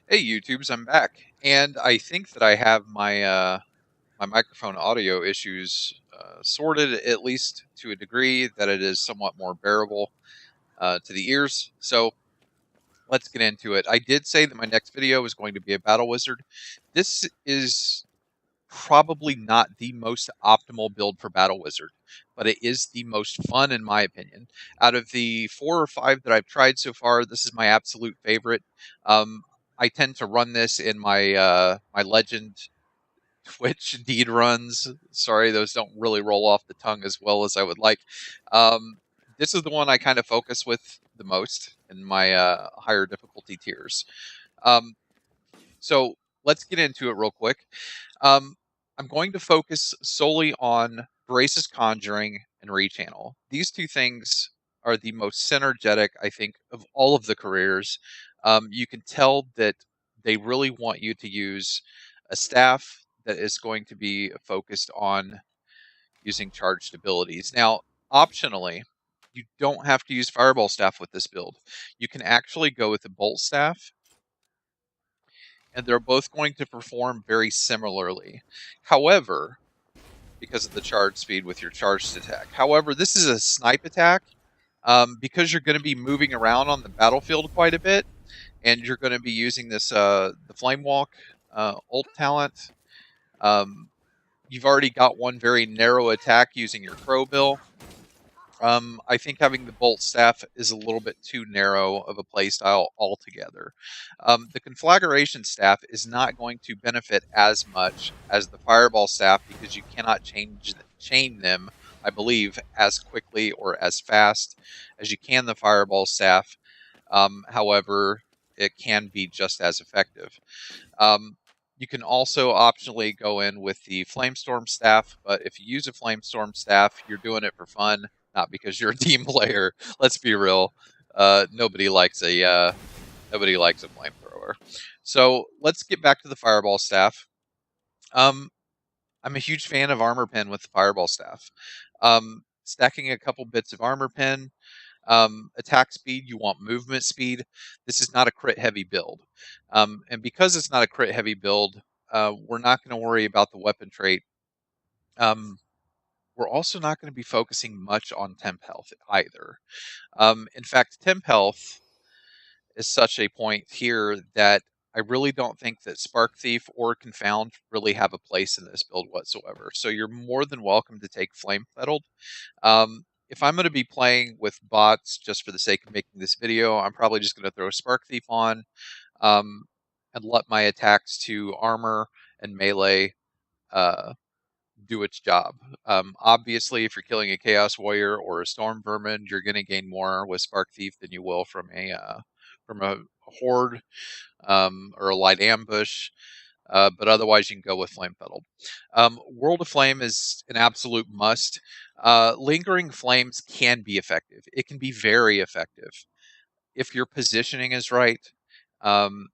Hey YouTubes, I'm back, and I think that I have my microphone audio issues sorted, at least to a degree that it is somewhat more bearable to the ears. So let's get into it. I did say that my next video was going to be a battle wizard. This is probably not the most optimal build for battle wizard, but it is the most fun in my opinion. Out of the 4 or 5 that I've tried so far, this is my absolute favorite. Um, I tend to run this in my legend Twitch deed runs. Sorry, those don't really roll off the tongue as well as I would like. Um, this is the one I kind of focus with the most in my higher difficulty tiers. Um, so let's get into it real quick. Um, I'm going to focus solely on Brace's Conjuring and Rechannel. These two things are the most synergetic, I think, of all of the careers. You can tell that they really want you to use a staff that is going to be focused on using charged abilities. Now, optionally, you don't have to use Fireball Staff with this build. You can actually go with the Bolt Staff, and they're both going to perform very similarly. However, because of the charge speed with your charged attack. However, this is a snipe attack because you're going to be moving around on the battlefield quite a bit, and you're going to be using this the Flame Walk ult talent. Um, you've already got one very narrow attack using your Crow Bill. I think having the Bolt Staff is a little bit too narrow of a playstyle altogether. The Conflagration Staff is not going to benefit as much as the Fireball Staff because you cannot chain them, I believe, as quickly or as fast as you can the Fireball Staff. However, it can be just as effective. You can also optionally go in with the Flamestorm Staff, but if you use a Flamestorm Staff, you're doing it for fun, not because you're a team player. Let's be real. Nobody likes a flamethrower. So let's get back to the Fireball Staff. I'm a huge fan of Armor Pen with the Fireball Staff. Stacking a couple bits of Armor Pen. Attack speed, you want movement speed. This is not a crit heavy build. And because it's not a crit heavy build, we're not going to worry about the weapon trait. We're also not going to be focusing much on temp health either. In fact, temp health is such a point here that I really don't think that Spark Thief or Confound really have a place in this build whatsoever. So you're more than welcome to take Flame Fettled. If I'm going to be playing with bots just for the sake of making this video, I'm probably just going to throw Spark Thief on um, and let my attacks to armor and melee uh, do its job. Obviously, if you're killing a Chaos Warrior or a Storm Vermin, you're going to gain more with Spark Thief than you will from a Horde or a Light Ambush. But otherwise, you can go with Flame Petal. World of Flame is an absolute must. Lingering Flames can be effective. It can be very effective if your positioning is right,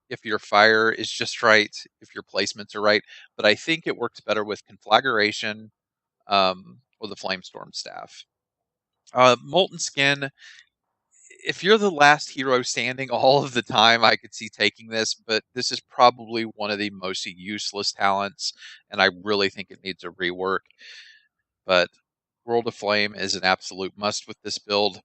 if your fire is just right, if your placements are right. But I think it works better with Conflagration or the Flamestorm Staff. Molten Skin, if you're the last hero standing all of the time, I could see taking this, but this is probably one of the most useless talents, and I really think it needs a rework. But World of Flame is an absolute must with this build.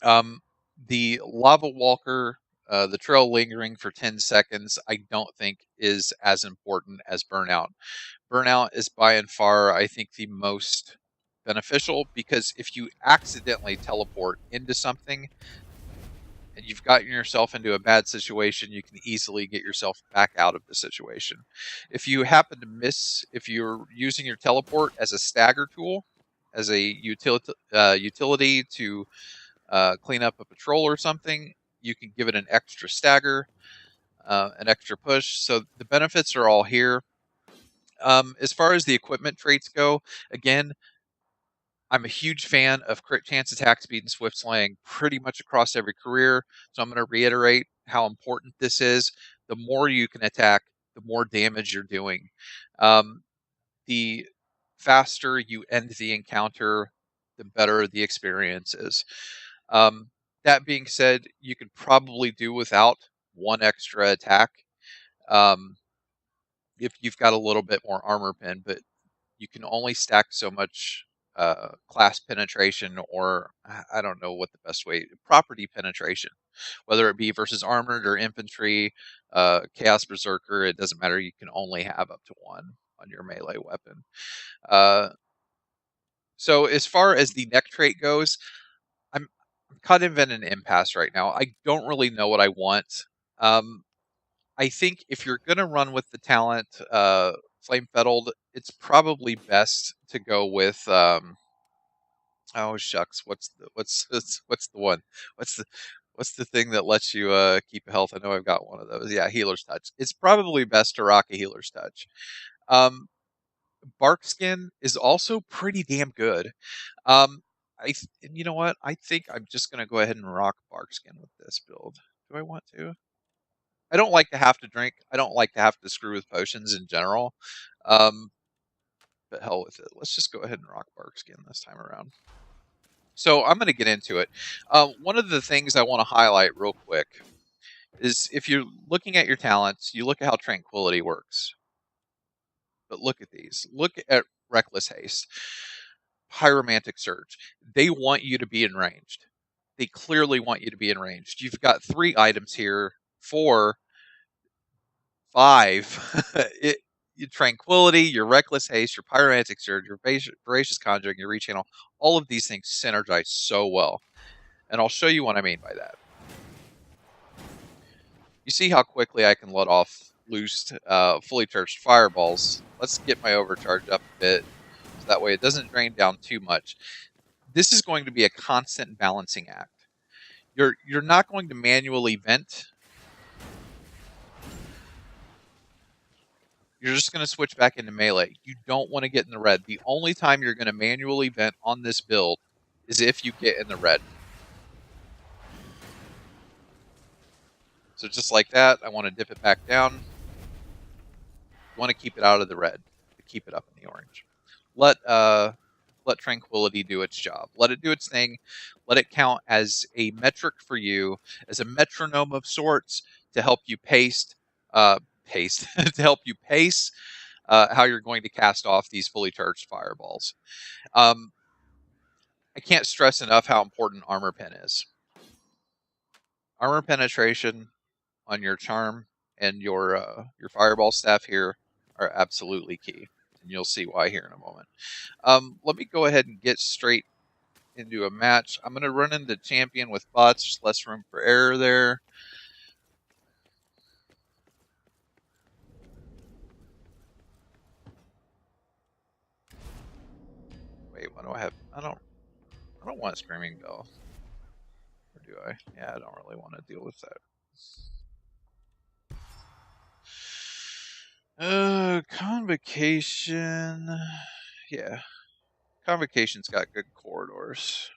The Lava Walker, the Trail Lingering for 10 seconds, I don't think is as important as Burnout. Burnout is by and far, I think, the most beneficial because if you accidentally teleport into something, and you've gotten yourself into a bad situation, you can easily get yourself back out of the situation. If you happen to miss, if you're using your teleport as a stagger tool, as a utility to clean up a patrol or something, you can give it an extra stagger, an extra push. So the benefits are all here. As far as the equipment traits go, again, I'm a huge fan of crit chance, attack speed, and swift slaying pretty much across every career. So I'm going to reiterate how important this is. The more you can attack, the more damage you're doing. The faster you end the encounter, the better the experience is. That being said, you could probably do without one extra attack If you've got a little bit more armor pen, but you can only stack so much class penetration, or I don't know what the best way, property penetration, whether it be versus armored or infantry, chaos berserker, it doesn't matter. You can only have up to one on your melee weapon. So as far as the neck trait goes, I'm kind of in an impasse right now. I don't really know what I want. Um, I think if you're going to run with the talent Flame Fettled, it's probably best to go with oh shucks, what's the one? What's the what's the thing that lets you keep health? I know I've got one of those. Yeah, Healer's Touch. It's probably best to rock a Healer's Touch. Um, Bark Skin is also pretty damn good. Um, and you know what? I think I'm just going to go ahead and rock Bark Skin with this build. Do I want to? I don't like to have to drink. I don't like to have to screw with potions in general. Um, but hell with it. Let's just go ahead and rock Bark Skin this time around. So I'm going to get into it. One of the things I want to highlight real quick is if you're looking at your talents, you look at how Tranquility works. But look at these. Look at Reckless Haste, Pyromantic Surge. They want you to be enraged. They clearly want you to be enraged. You've got 3 items here, 4, 5. Your Tranquility, your Reckless Haste, your Pyromantic Surge, your Voracious Conjuring, your Rechannel, all of these things synergize so well. And I'll show you what I mean by that. You see how quickly I can let off loose, fully charged fireballs. Let's get my overcharge up a bit, so that way it doesn't drain down too much. This is going to be a constant balancing act. You're not going to manually vent. You're just going to switch back into melee. You don't want to get in the red. The only time you're going to manually vent on this build is if you get in the red. So just like that, I want to dip it back down. I want to keep it out of the red, to keep it up in the orange. Let Tranquility do its job. Let it do its thing. Let it count as a metric for you, as a metronome of sorts to help you to help you pace how you're going to cast off these fully charged fireballs. I can't stress enough how important armor pen is. Armor penetration on your charm and your fireball staff here are absolutely key, and you'll see why here in a moment. Let me go ahead and get straight into a match. I'm going to run into champion with bots, just less room for error there. Wait, what do I have? I don't want a Screaming Bell. Or do I? Yeah, I don't really want to deal with that. Convocation. Yeah. Convocation's got good corridors.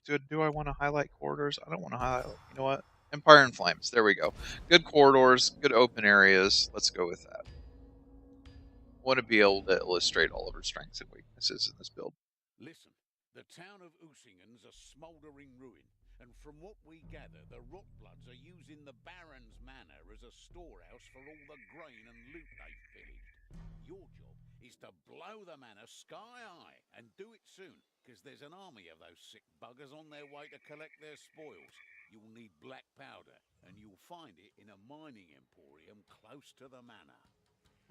Do I want to highlight corridors? I don't want to highlight. You know what? Empire and Flames. There we go. Good corridors, good open areas. Let's go with that. I want to be able to illustrate all of her strengths and weaknesses in this build. Listen, the town of Usingen's a smouldering ruin, and from what we gather, the Rotbloods are using the Baron's Manor as a storehouse for all the grain and loot they've pillaged. Your job is to blow the manor sky high, and do it soon, because there's an army of those sick buggers on their way to collect their spoils. You'll need black powder, and you'll find it in a mining emporium close to the manor.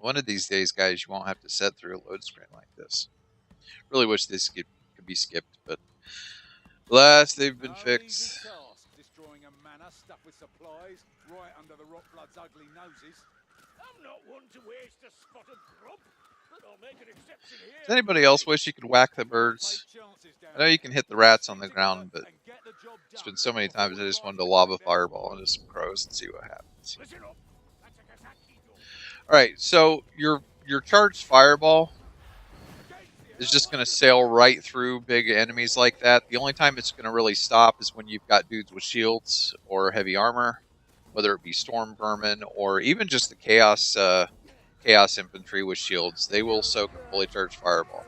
One of these days, guys, you won't have to set through a load screen like this. Really wish this could be skipped, but alas, they've been fixed. Destroying a manor stuffed with supplies right under the Rotblood's ugly noses. I'm not one to waste a spot of grub, but I'll make an exception here. Does anybody else wish you could whack the birds? I know you can hit the rats on the ground, but it's been so many times I just wanted to lob a fireball into some crows and see what happens. Alright, so your charged fireball is just going to sail right through big enemies like that. The only time it's going to really stop is when you've got dudes with shields or heavy armor, whether it be storm vermin or even just the chaos infantry with shields. They will soak a fully charged fireball.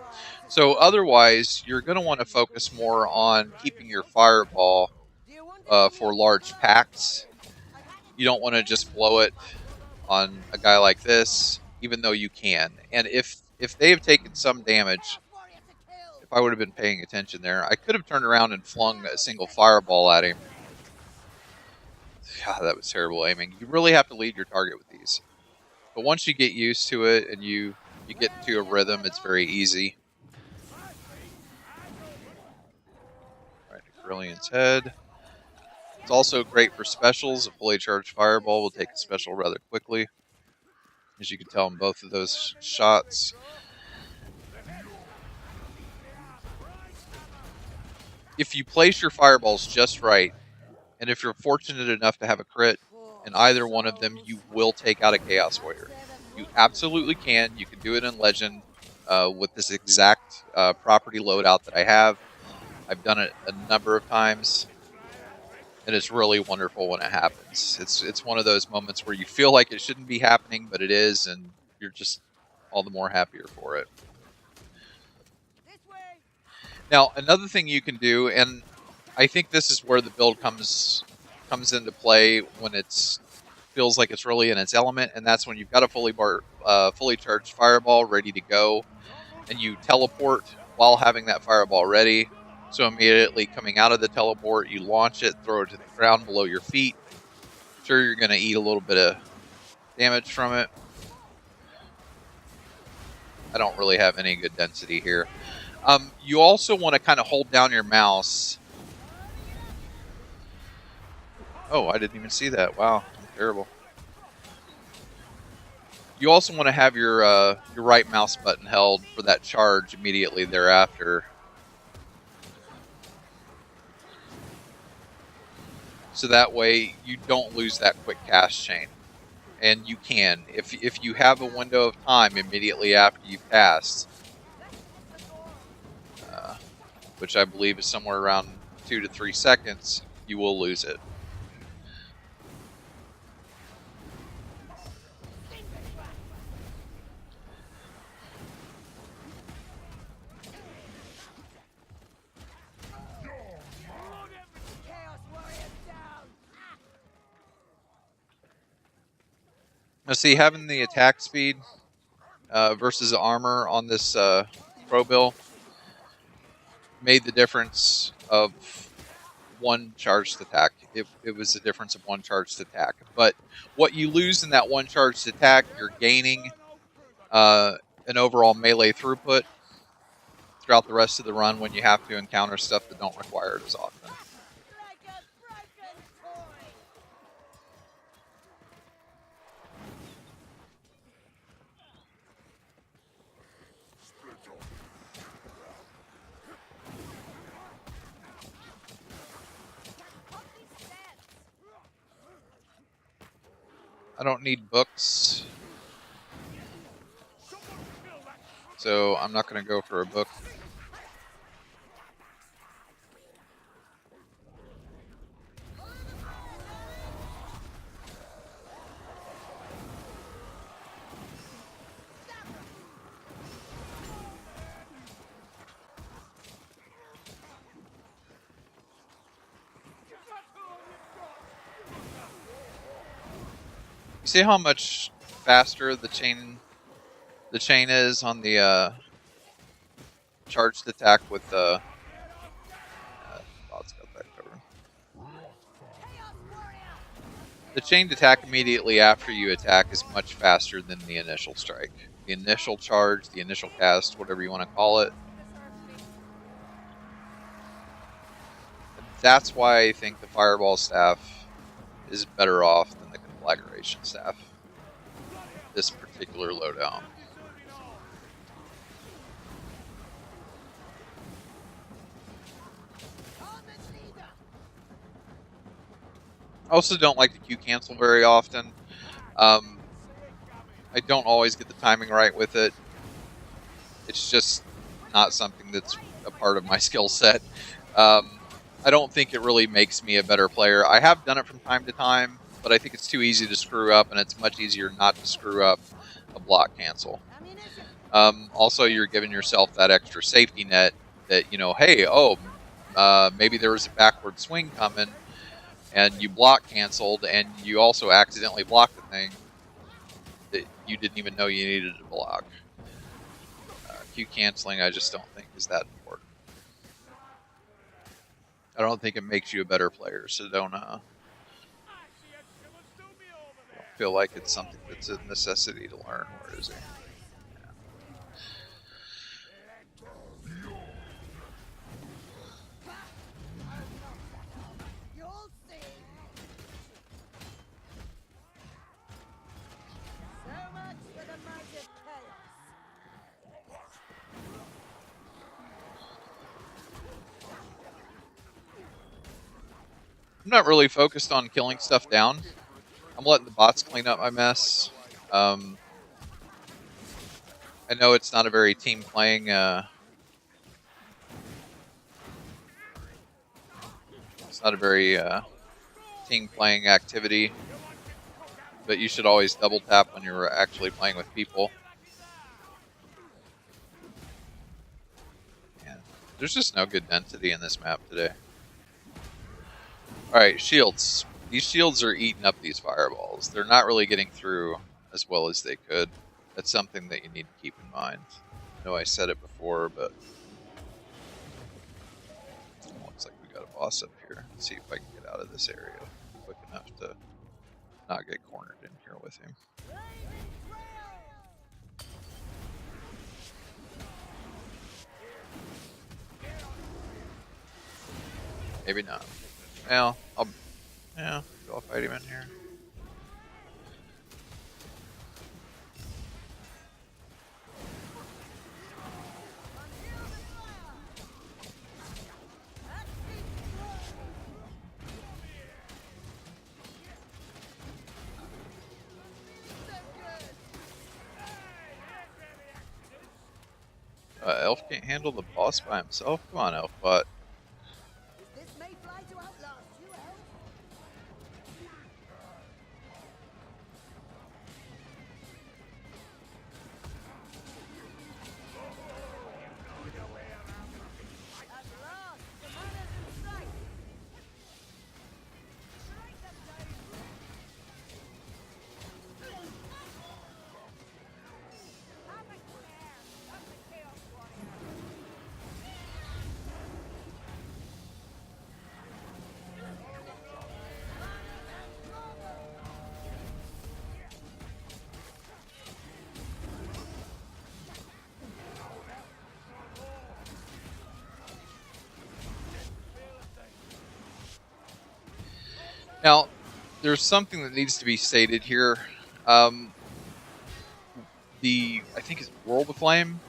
So otherwise, you're going to want to focus more on keeping your fireball for large packs. You don't want to just blow it on a guy like this, even though you can. And if they have taken some damage, if I would have been paying attention there, I could have turned around and flung a single fireball at him. God, that was terrible aiming. You really have to lead your target with these. But once you get used to it and you get into a rhythm, it's very easy. All right, Brilliant's head. It's also great for specials. A fully charged fireball will take a special rather quickly. As you can tell in both of those shots. If you place your fireballs just right, and if you're fortunate enough to have a crit in either one of them, you will take out a Chaos Warrior. You absolutely can. You can do it in Legend with this exact property loadout that I have. I've done it a number of times, and it's really wonderful when it happens. It's one of those moments where you feel like it shouldn't be happening, but it is, and you're just all the more happier for it. Now, another thing you can do, and I think this is where the build comes into play when it feels like it's really in its element, and that's when you've got a fully charged fireball ready to go, and you teleport while having that fireball ready. So immediately coming out of the teleport, you launch it, throw it to the ground below your feet. Sure, you're going to eat a little bit of damage from it. I don't really have any good density here. You also want to kind of hold down your mouse. Oh, I didn't even see that. Wow, I'm terrible. You also want to have your right mouse button held for that charge immediately thereafter. So that way you don't lose that quick cast chain. And you can. If you have a window of time immediately after you've cast, which I believe is somewhere around 2 to 3 seconds, you will lose it. Now see, having the attack speed versus the armor on this Pro Bill made the difference of one charged attack. It was the difference of one charged attack. But what you lose in that one charged attack, you're gaining an overall melee throughput throughout the rest of the run when you have to encounter stuff that don't require it as often. I don't need books, so I'm not going to go for a book. You see how much faster the chain is on the charged attack with the Bot's got that covered. The chained attack immediately after you attack is much faster than the initial strike. The initial charge, the initial cast, whatever you want to call it. That's why I think the Fireball Staff is better off than the Conflagration Staff. This particular loadout. I also don't like to Q cancel very often. I don't always get the timing right with it. It's just not something that's a part of my skill set. I don't think it really makes me a better player. I have done it from time to time, but I think it's too easy to screw up, and it's much easier not to screw up a block cancel. Also, you're giving yourself that extra safety net that, you know, hey, maybe there was a backward swing coming, and you block canceled, and you also accidentally block the thing that you didn't even know you needed to block. Q canceling, I just don't think is that important. I don't think it makes you a better player, so don't feel like it's something that's a necessity to learn. Where is he? I'm not really focused on killing stuff down. I'm letting the bots clean up my mess. I know it's not a very team playing. It's not a very team playing activity, but you should always double tap when you're actually playing with people. Yeah, there's just no good density in this map today. Alright, shields. These shields are eating up these fireballs. They're not really getting through as well as they could. That's something that you need to keep in mind. I know I said it before, but looks like we got a boss up here. Let's see if I can get out of this area quick enough to not get cornered in here with him. Maybe not. Well, I'll fight him in here. Elf can't handle the boss by himself? Come on, Elfbot. Now, there's something that needs to be stated here. I think it's World of Flame,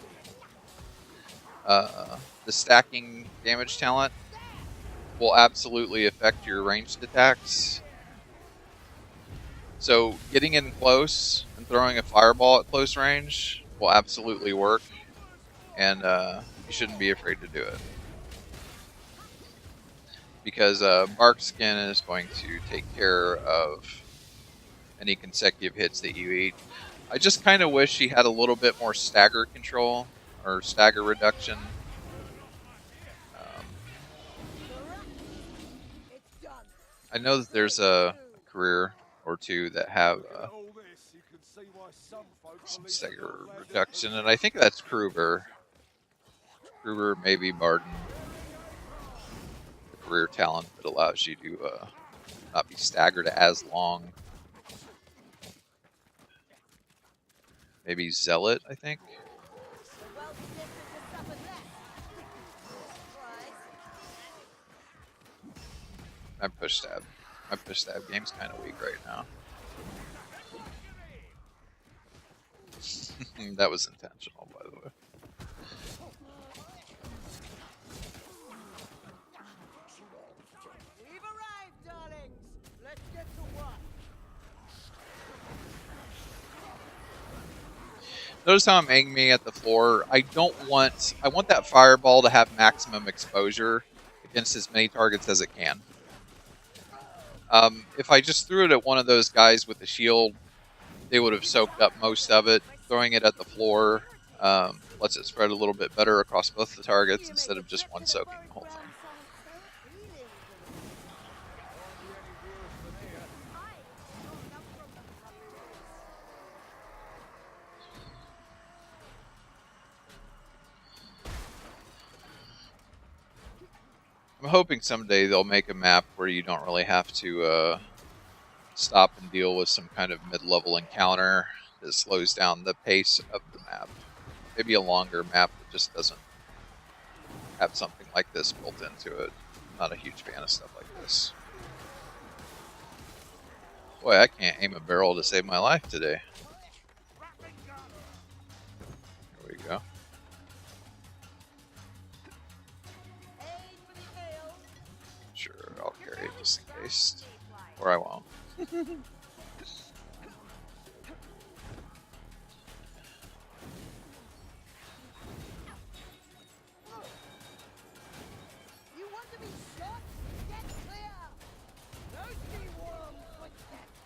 the stacking damage talent will absolutely affect your ranged attacks. So getting in close and throwing a fireball at close range will absolutely work, and you shouldn't be afraid to do it. Because Bark Skin is going to take care of any consecutive hits that you eat. I just kind of wish he had a little bit more stagger control or stagger reduction. I know that there's a career or two that have some stagger reduction, and I think that's Kruber. Kruber, maybe Barden. The career talent that allows you to not be staggered as long. Maybe Zealot, I think. My push stab game's kind of weak right now. That was intentional, by the way. We've arrived, darlings. Let's get to work. Notice how I'm aiming at the floor. I want that fireball to have maximum exposure against as many targets as it can. If I just threw it at one of those guys with the shield, they would have soaked up most of it. Throwing it at the floor lets it spread a little bit better across both the targets instead of just one soaking the whole thing. I'm hoping someday they'll make a map where you don't really have to stop and deal with some kind of mid-level encounter that slows down the pace of the map. Maybe a longer map that just doesn't have something like this built into it. I'm not a huge fan of stuff like this. Boy, I can't aim a barrel to save my life today. There we go. Sure, I'll carry it just in case. Or I won't. You want to be shot? Get clear! Those be warm footsteps!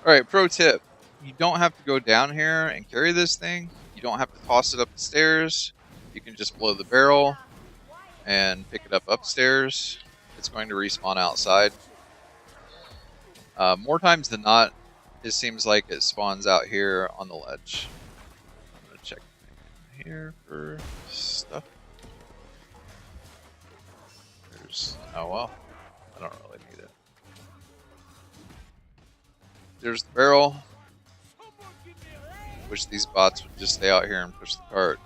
Alright, pro tip. You don't have to go down here and carry this thing. You don't have to toss it up the stairs. You can just blow the barrel and pick it up upstairs. It's going to respawn outside. More times than not, it seems like it spawns out here on the ledge. I'm going to check here for stuff. Oh well, I don't really need it. There's the barrel. Wish these bots would just stay out here and push the cart.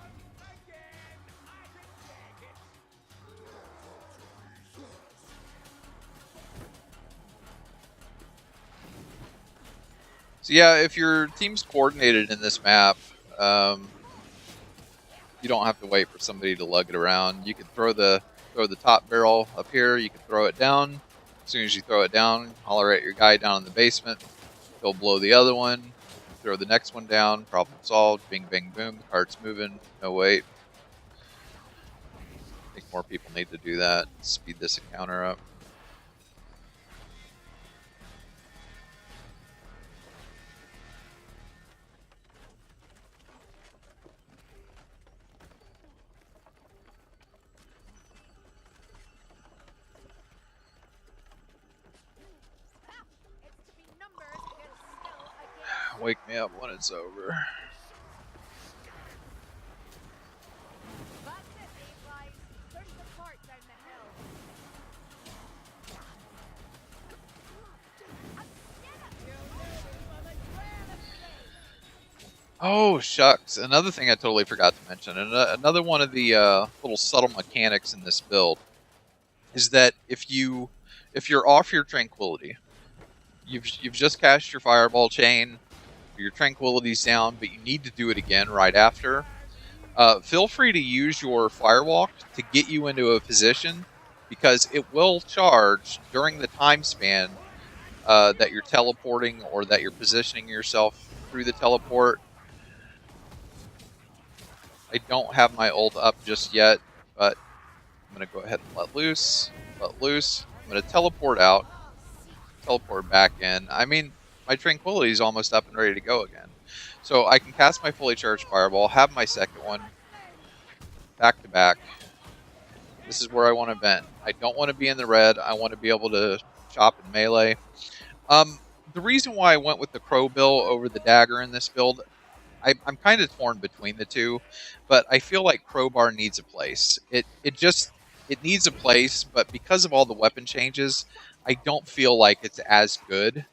So yeah, if your team's coordinated in this map, you don't have to wait for somebody to lug it around. You can throw the top barrel up here. You can throw it down. As soon as you throw it down, holler at your guy down in the basement. He'll blow the other one. Throw the next one down. Problem solved. Bing, bing, boom. The cart's moving. No wait. I think more people need to do that. Speed this encounter up. Wake me up when it's over. Oh, shucks. Another thing I totally forgot to mention, and another one of the little subtle mechanics in this build is that if you're off your tranquility, you've just cast your fireball chain, your tranquility's down, but you need to do it again right after. Feel free to use your firewalk to get you into a position, because it will charge during the time span that you're teleporting or that you're positioning yourself through the teleport. I don't have my ult up just yet, but I'm going to go ahead and let loose. I'm going to teleport out, teleport back in. I mean, my tranquility is almost up and ready to go again. So I can cast my fully charged fireball, have my second one, back to back. This is where I want to vent. I don't want to be in the red. I want to be able to chop and melee. The reason why I went with the crow bill over the dagger in this build, I'm kind of torn between the two, but I feel like crowbar needs a place. It needs a place, but because of all the weapon changes, I don't feel like it's as good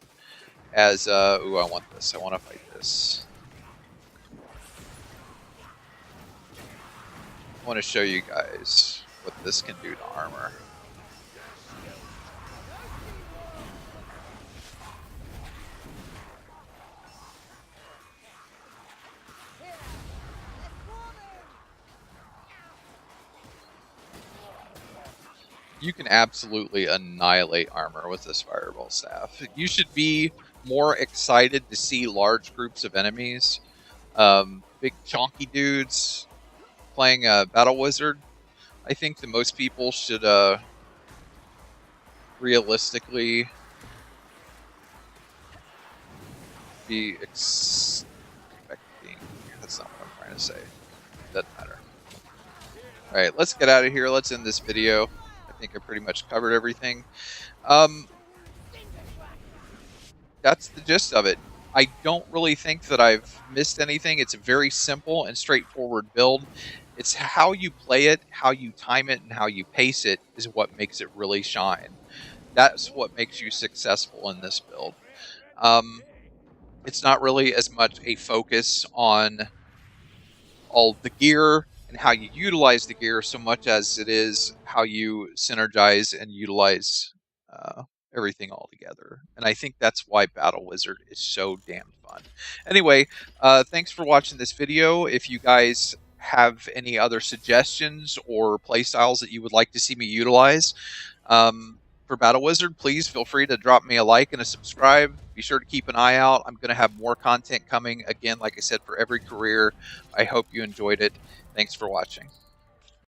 as ooh, I want this. I want to fight this. I want to show you guys what this can do to armor. You can absolutely annihilate armor with this fireball staff. You should be more excited to see large groups of enemies, big chonky dudes playing a battle wizard. I think that most people should realistically be expecting. That's not what I'm trying to say. Doesn't matter. All right, let's get out of here. Let's end this video. I think I pretty much covered everything. That's the gist of it. I don't really think that I've missed anything. It's a very simple and straightforward build. It's how you play it, how you time it, and how you pace it is what makes it really shine. That's what makes you successful in this build. Um, it's not really as much a focus on all the gear and how you utilize the gear so much as it is how you synergize and utilize uh, everything all together. And I think that's why Battle Wizard is so damn fun. Anyway, thanks for watching this video. If you guys have any other suggestions or playstyles that you would like to see me utilize, for Battle Wizard, please feel free to drop me a like and a subscribe. Be sure to keep an eye out. I'm going to have more content coming, again, like I said, for every career. I hope you enjoyed it. Thanks for watching.